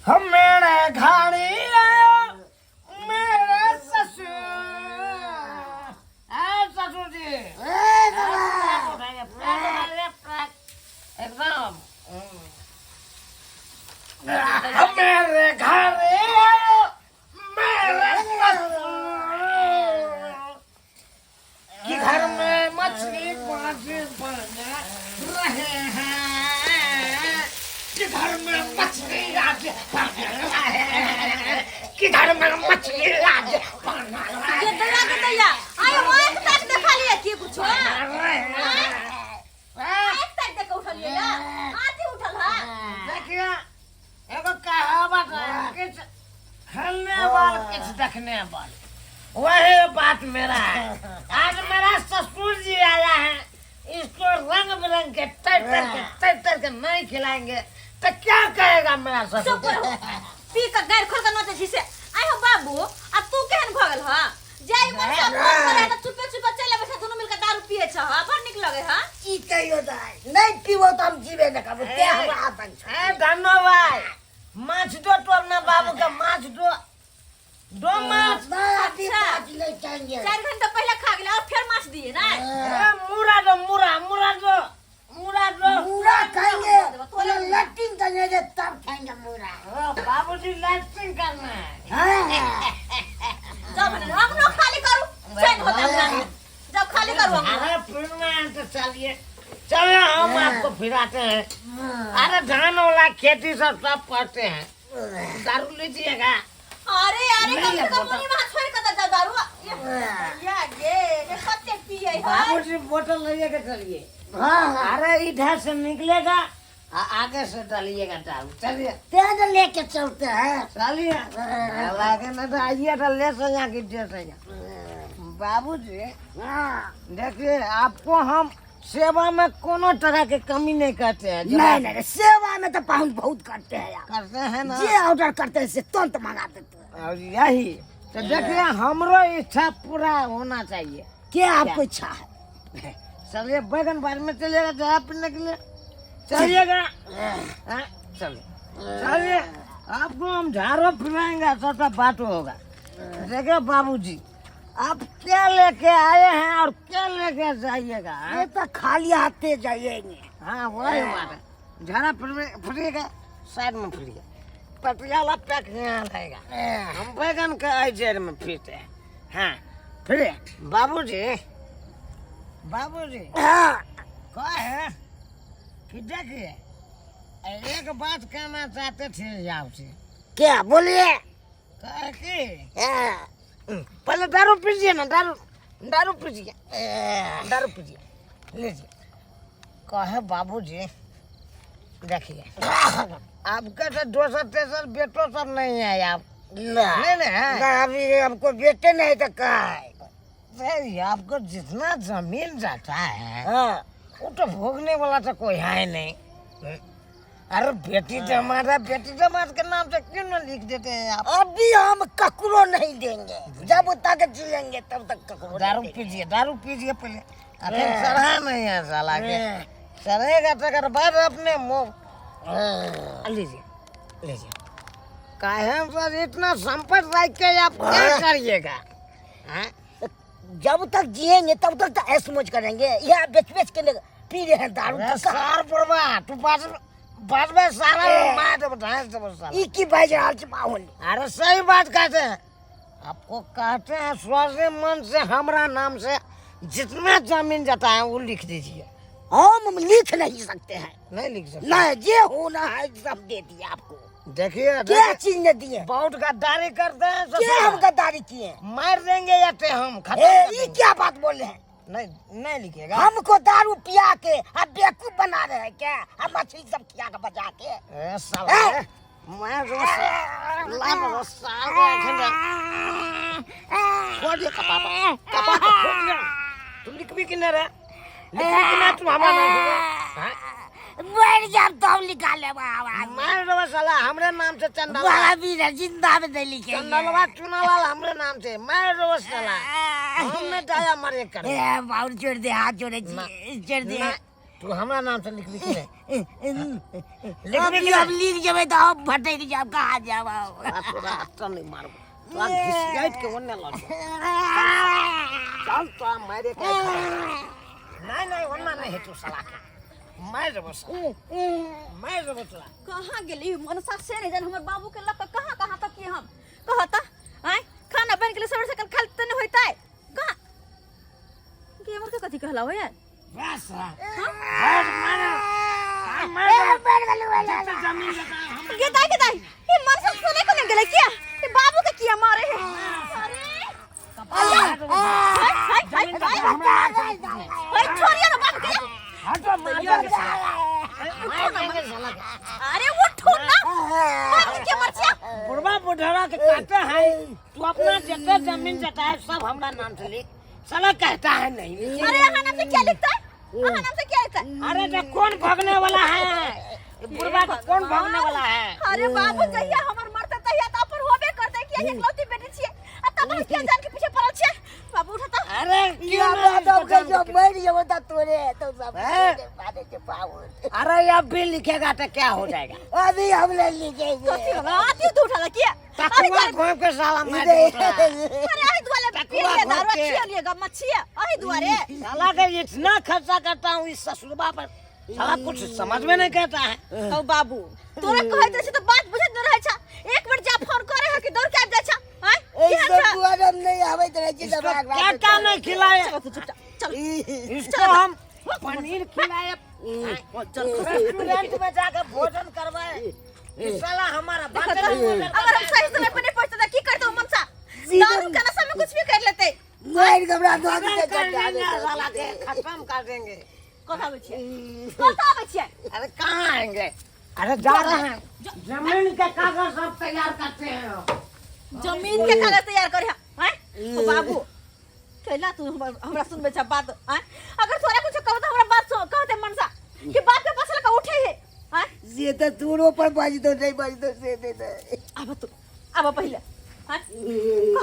हम मेरे घाड़ी आयो मेरे ससुर ससुर जी एकदम मेरे घाड़ी आयो मेरे ससुर कि घर में मछली पानी बन रहे हैं कि घर में मछली आज कि घर में मछली आज ये दया के दया आयो एक तक देखा लिए की कुछ एक तक देख उठल लिए ना आती उठल है देखिए एगो कहावत है कि खेलने वाल किस देखने वाल वही बात मेरा है आज मेरा ससुर जी आया है इसको रंग बिरंग के तर के नहीं खिलाएंगे तो क्या कहेगा मेरा ससुर पी का गैर खोल कर नोचे जिसे आयो बाबू अब तू केहन भगल ह जाई मन सब करे त चुपे चुपे चले बैठे दोनों मिलकर दारू पिए छ बड़ निक लगे ह ई कहियो दाई नहीं पीबो तो हम जीवे न करबो ते हमरा आपन छ धन्नो भाई माछ दो तोरना बाबू का माछ दो माछ अच्छा ले चाहिए 4 घंटा पहले खा गेल और फिर माछ दिए ना मुरा दो पूरा खाएंगे पहले लैट्रिन करेंगे तब खाएंगे पूरा बाबूजी लैट्रिन करना है जब हम लोग खाली करूं चैन होता है जब खाली करूं हम अरे फिर में तो चलिए हम आपको फिराते हैं अरे धान वाला खेती सब करते हैं दारू लीजिएगा अरे कम से कम मुनी वहां छोड़ के जा दारू ये कत्ते पिए है बाबूजी बोतल लेके चलिए अरे इधर से निकलेगा आगे से डालिएगा दारू चलिए तेज लेके चलते हैं चलिए लागे ना तो आइए तो ले से यहाँ की से बाबूजी देखिए आपको हम सेवा में कोनो तरह के कमी नहीं करते हैं नहीं सेवा में तो पाहुन बहुत करते हैं यार करते हैं ना जे ऑर्डर करते हैं से तुरंत मंगा देते हैं और यही तो देखिए हमरो इच्छा पूरा होना चाहिए क्या आपको इच्छा है चलिए बैगन बार में चलिएगा चाय पीने के लिए चलिएगा चलिए आपको हम झाड़ो फिराएंगे सबका बात होगा देखिए बाबूजी आप क्या लेके आए हैं और क्या लेके जाइएगा ये तो खाली हाथे जाइएंगे हाँ वही बात है झाड़ा फिरिएगा साइड में फिरिएगा पटियाला पैक यहाँ रहेगा हम बैगन के जेर में फिरते हैं हाँ फिर बाबूजी क्या है कि देखिए एक बात कहना चाहते थे आपसे क्या बोलिए पहले दारू पीजिए ना दारू पीजिए लीजिए कहे बाबूजी देखिए आपका तो दोसर तेसर बेटो सब नहीं है आप नहीं अभी हमको बेटे नहीं तो कहा है आपको जितना जमीन जाता है वो तो भोगने वाला तो कोई है नहीं अरे बेटी जमात के नाम से क्यों न लिख देते हैं आप अभी हम ककरो नहीं देंगे जब तक जिएंगे तब तक ककरो दारू पीजिए पहले अरे चढ़ा नहीं है साला के चढ़ेगा तकर बाद अपने मुँह लीजिए काहे सर इतना संपत्ति रख के आप क्या करिएगा जब तक जिएंगे तब तक तो ऐश मौज करेंगे यहाँ बेच के पी रहे हैं दारू सार पड़वा तू बाद में सारा मार दे ई की भाई हाल से पाहुन अरे सही बात कहते हैं आपको कहते हैं स्वास्थ्य मन से हमारा नाम से जितना जमीन जाता है वो लिख दीजिए हम लिख नहीं सकते हैं नहीं लिख सकते नहीं जे होना है सब दे दिए आपको देखिए क्या चीज ने दिए बहुत गद्दारी करते हैं क्या हम गद्दारी किए मार देंगे या ते हम ये क्या बात बोले हैं नहीं लिखेगा हमको दारू पिया के अब बेवकूफ बना रहे हैं क्या हम मछली सब खिया के बजा के मैं तुम लिख भी किन्ने रहे तुम हमारा बैठ जा तो हम निकाले मार साला हमरे नाम से चंदा जिंदा में नहीं लिखे चंदनवा चुनावाल हमरे नाम से मार दो साला हमने जाया मरे कर बाउल छोड़ दे हाथ छोड़ दे तू हमरा नाम से लिख लिख ले अब लिख जबे तो हम भटक जाब कहाँ जाब रास्ता नहीं मारब तू घिसियात के ओने लग चल तो मारे के नहीं ओना नहीं है तू साला मैं जब तोरा कहाँ गेली मनसा से नहीं जान हमर बाबू के लक कहाँ तक कि हम कहता आय खाना बन गेले सबर सकल खाल तने होइतै कहाँ के हमर के कथि कहला हो यार बस के दाई ये मनसा सुने को नहीं गेले क्या ये बाबू के किया मारे है अरे छोड़िए ना बाबू के हटो मार अरे उठो ना बाबू के मरचिया बुढ़वा बुढ़वा के काटे हैं तू अपना जितना जमीन जटा है सब हमरा नाम से लिख साला कहता है नहीं अरे यहाँ नाम से क्या लिखता है यहाँ नाम से क्या लिखता है अरे तो कौन भागने वाला है बुढ़वा को कौन भागने वाला है अरे बाबू जहिया हमर मरते तहिया त अपन होबे करते कि एकलौती बेटी छिए आ तब हम क्या जान के पीछे पड़ल छे बाबू उठा त अरे क्या बात अब के जब मर जब ता तोरे तो सब बात के पावर अरे अब भी लिखेगा तो क्या हो जाएगा अभी हम ले लिखेंगे कथि होला आती तू उठा किया तकुआ घोंप के साला मार इधर- उठा अरे आई दुआरे पीर के दारू छिए गम्मा छिए आई दुआरे साला के इतना खर्चा करता हूँ इस ससुरबा पर साला कुछ समझ में नहीं कहता है ओ बाबू तोरा कहत रहे तो बात बुझत न रहे छा एक बार जा फोन करे है कि दौड़ के आ जा छा हैं ए सब बुआरम नहीं आवे त रहे इसको क्या क्या नहीं खिलाए चल तू चुपचाप चल इसको हम पनीर खिलाए रेस्टोरेंट में जाकर भोजन करवाए इस साला हमारा बात अगर हम सही समय पे नहीं पहुंचते की करते हो मनसा दारू का नशा में कुछ भी कर लेते मार घबरा दो साला के खत्म कर देंगे कथा बचिए अरे कहाँ आएंगे अरे जा रहे हैं जमीन के कागज सब तैयार करते हैं जमीन के कागज तैयार करे हैं ओ बाबू कैला तू हमरा सुनबे छ बात हैं अगर तोरा कुछ कहत हमरा बात कहते मनसा कि बात पे फसल का उठे है हैं ये तो दूरो पर बाजी तो नहीं बाजी तो से दे दे अब पहले हैं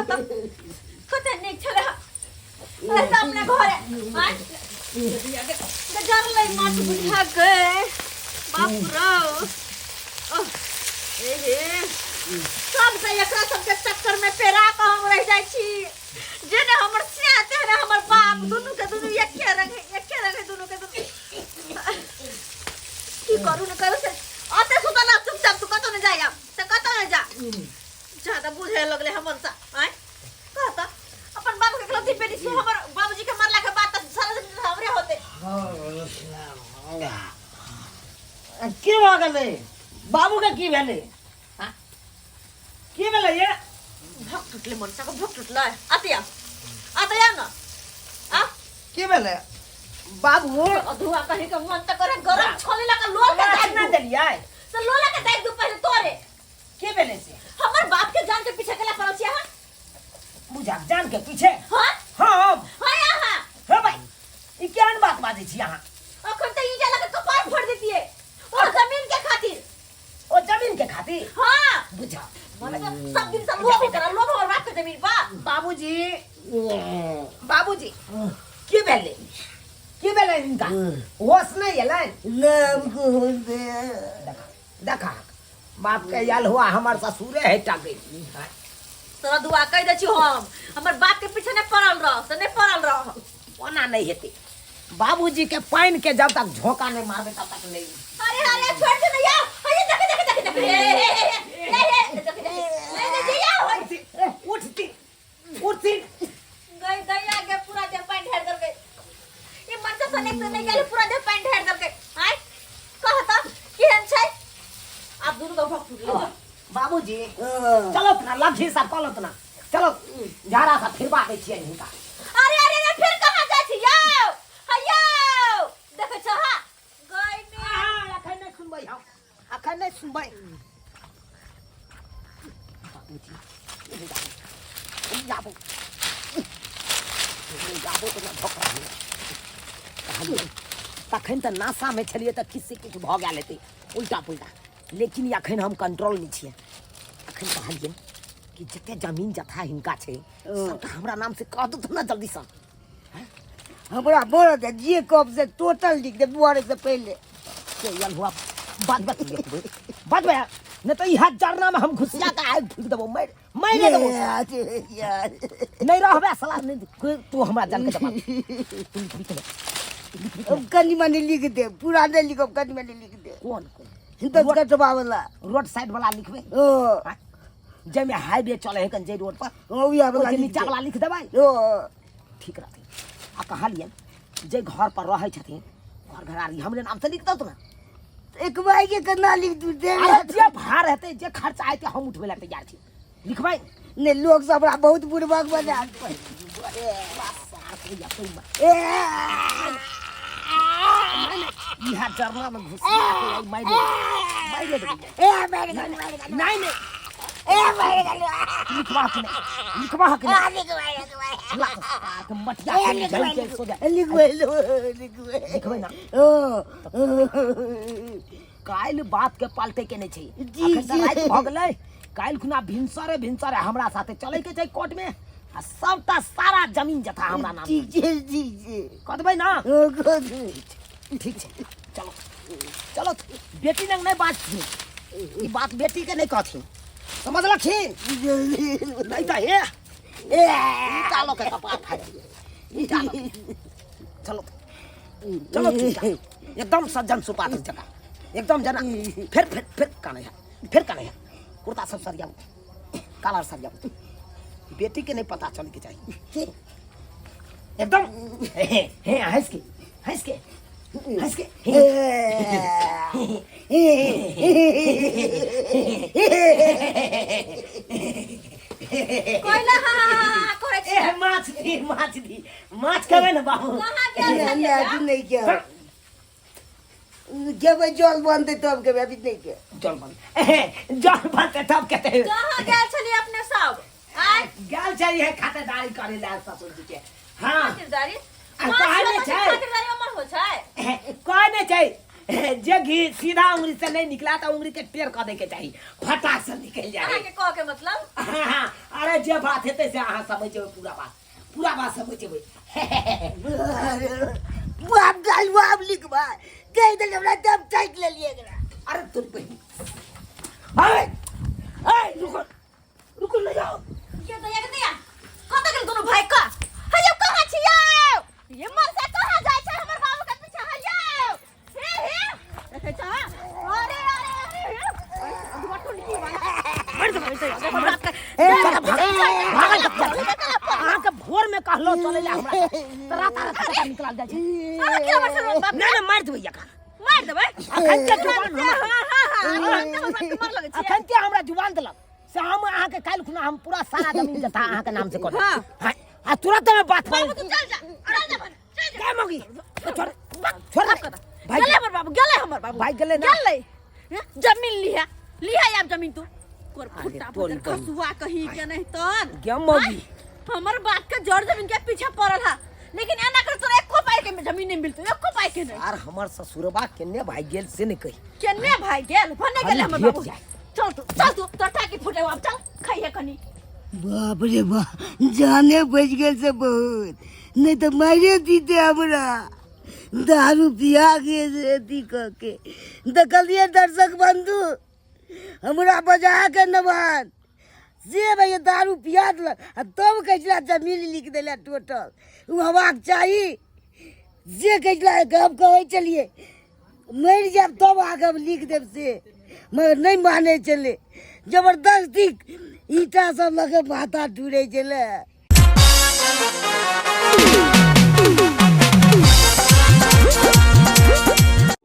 कहते नहीं चले अरे सामने घरे हैं गजर ले माथ बुझा के बाप रो ए सब से एकरा सब के चक्कर में पेरा का हम रह जाय छी जेने हमर सियाते है हमर बाप दोनों के दोनों एके रंग है दोनों के दोनों की करू न करू से आते सुता ना चुपचाप तू कतो न जाया त कतो न जा ज्यादा बुझे लगले हमर सा हैं कहता अपन बाबू के गलती बेटी से हमर बाबूजी के मरला के बाद त सारा दिन हमरे होते की हो गए बाबू का की भेले की भेले ये भक टूटले मनसा को भक टूटला आतिया आतिया ना आ की भेले बाबू अधुआ कहीं का मन त करे गरम छोले ला का लोल के दाग ना देलिए तो लोला के दाग दू पहले तोरे की भेले से हमर बाप के जान के पीछे केला पड़ल छिया बुझा जान के पीछे हां हां हां यहां हे भाई ई केहन बात बाजै छी अहाँ अखन त ई जाला के कपार फोड़ देती है और जमीन के खातिर ओ जमीन के खातिर हां बुझा सब दिन सब लोग करा लोग और बाप के जमीन बा बाबूजी की भेले इनका होश नहीं एलन नाम को दे देखा बाप के याल हुआ हमार ससुरे है टाके तोरा दुआ कह दे छी हम हमर बाप के पीछे ने पड़ल रह से ने पड़ल रह ओना नहीं हेते बाबूजी के पाइन के जब तक झोंका नहीं मारबे तब तक नहीं अरे छोड़ दे भैया अरे देख उठती गई दैया के पूरा देह पैंट हेर दल के ये मनसा सने से नहीं गेले पूरा देह पैंट हेर दल के आय कहता केहन छै आप दोनों का भक्त टूट बाबूजी चलो अपना लाठी सा पलो अपना चलो झाड़ा सा फिरवा दे छियै इनका अरे फिर कहां जा छी यौ हयो देख छहा गई में अखन नहीं सुनबै हम अखन नहीं सुनबै बाबूजी जाबो तो ना धोखा तखन तो नासा में छलिए तो किसी कुछ भ गेल हेतै उल्टा पुल्टा लेकिन अखन हम कंट्रोल में छियै अखन कहलिए कि जते जमीन जथा हिनका छै सबटा हमरा नाम से कह दो तो ना जल्दी से हमरा बोल दे जे कब से टोटल लिख दे बुआरे से पहले के यार हुआ बात बात में नहीं तो यहाँ जरना में हम घुसिया का आग फूक देबो मैं दे देबो यार नहीं रहबे सलाह नहीं तू हमरा जान के दबा तू लिख दे अब कनी मनी लिख दे पूरा नहीं लिखो कनी मनी लिख दे कौन हिंदू कटवा वाला रोड साइड वाला लिखबे ओ जे में हाईवे चले है कन जे रोड पर ओ या वाला ओके नीचा वाला लिख देबै ओ ठीक रहते आ कहलिए जे घर पर रहे छथिन घर घरारी हमरे नाम से लिख दो ना एक भाई के करना लिख तू दे अरे जे भार रहते जे खर्चा आते हम उठबे ला तैयार छी लिखबै ने लोग सब बहुत बुढ़बाक बजा यहाँ जरना में घुसिया के मार दे नहीं नहीं लिखवा के मटिया के सो जा लिखबै ना काल बात के पलटे के नहीं छै अखन त रात भ गेलै काल खुना भिनसरे हमरा साथे चले के छै कोर्ट में आ सबटा सारा जमीन जथा हमरा नाम ठीक छै कहबै ना ओ god ठीक छै चलो चलो बेटी लंग नहीं बात थी ई बात बेटी के नहीं कहथिन समझ लखिन नहीं तो हे निकालो के कपार फाड़ निकालो चलो चलो एकदम सज्जन सुपात्र जगह एकदम जना फिर काने है कुर्ता सब सरियाओ काला सरियाओ बेटी के नहीं पता चल के चाहिए एकदम हे हंस के कोइला हा करे छै ए माछ दी माछ खाबे ना बाबू कहां गेल नहीं नहीं क्या जब जल बनते तब के अभी नहीं के जल बनते तब कहते कहां गेल छली अपने सब आय गाल चाहिए खातेदारी करे ला ससुर जी के हां खातिरदारी कहां ने छै खातिरदारी अमर हो छै कहां ने छै जे घी सीधा उंगली से नहीं निकला तो उंगली के टेर कर दे के चाहिए फटा से निकल जाए अहाँ के कह के मतलब अरे जे बात हेते से अहाँ समझबै पूरा बात समझबै बाप गाल बाप लिखवा कह दे हमरा तब टाइट ले लिए गला अरे तुम पे ए रुको ले जाओ के दिया कत गेल दोनों भाई का हयौ कहां छियौ ये मर से कहां जाय छै हमर बाबू के पीछे हयौ हे देखे छ अरे दुबाटो लिखी वाला मर अहाँ के भोर में कहलो चले ला हमरा त राता निकल जाय छै अरे के मर से बाप नहीं मार देबै यका मार देबै अखन के जुबान हां अखन के हमरा जुबान देलक से हम अहाँ के काल खुना हम पूरा सारा जमीन जथा अहाँ के नाम से कर हां आ तुरंत में बात बाबू तू चल जा अरे जा चल क्या मगी छोड़ भाई गेले हमर बाबू भाई गेले ना गेले जमीन लिया यार जमीन तू कोर फुटा पर खसुआ कहीं के नहीं तन क्या मगी हमर बात के जड़ जमीन के पीछे पड़ल है लेकिन एना कर तोरा एको पाई के जमीन नहीं मिलतो एको पाई के नहीं यार हमर ससुरबा केने भाई गेल से नहीं कही केने भाई गेल भने गेले हमर बाबू चल तू तोटा की फुटे अब चल खाइए कनी बाप रे बाप जाने बच गए से बहुत नहीं तो मारे दीते हमरा दारू पिया के दी के देखलिए दर्शक बंधु हमरा बजा के नवान से भैया दारू पिया दिलक आ तब कहला जमीन लिख देला टोटल उ हवाक चाही जे कहला गप कहे चलिए मर जाब तब आगे लिख देब से मगर नहीं माने चले जबरदस्ती ईटा सब लगे माथा टूटे चले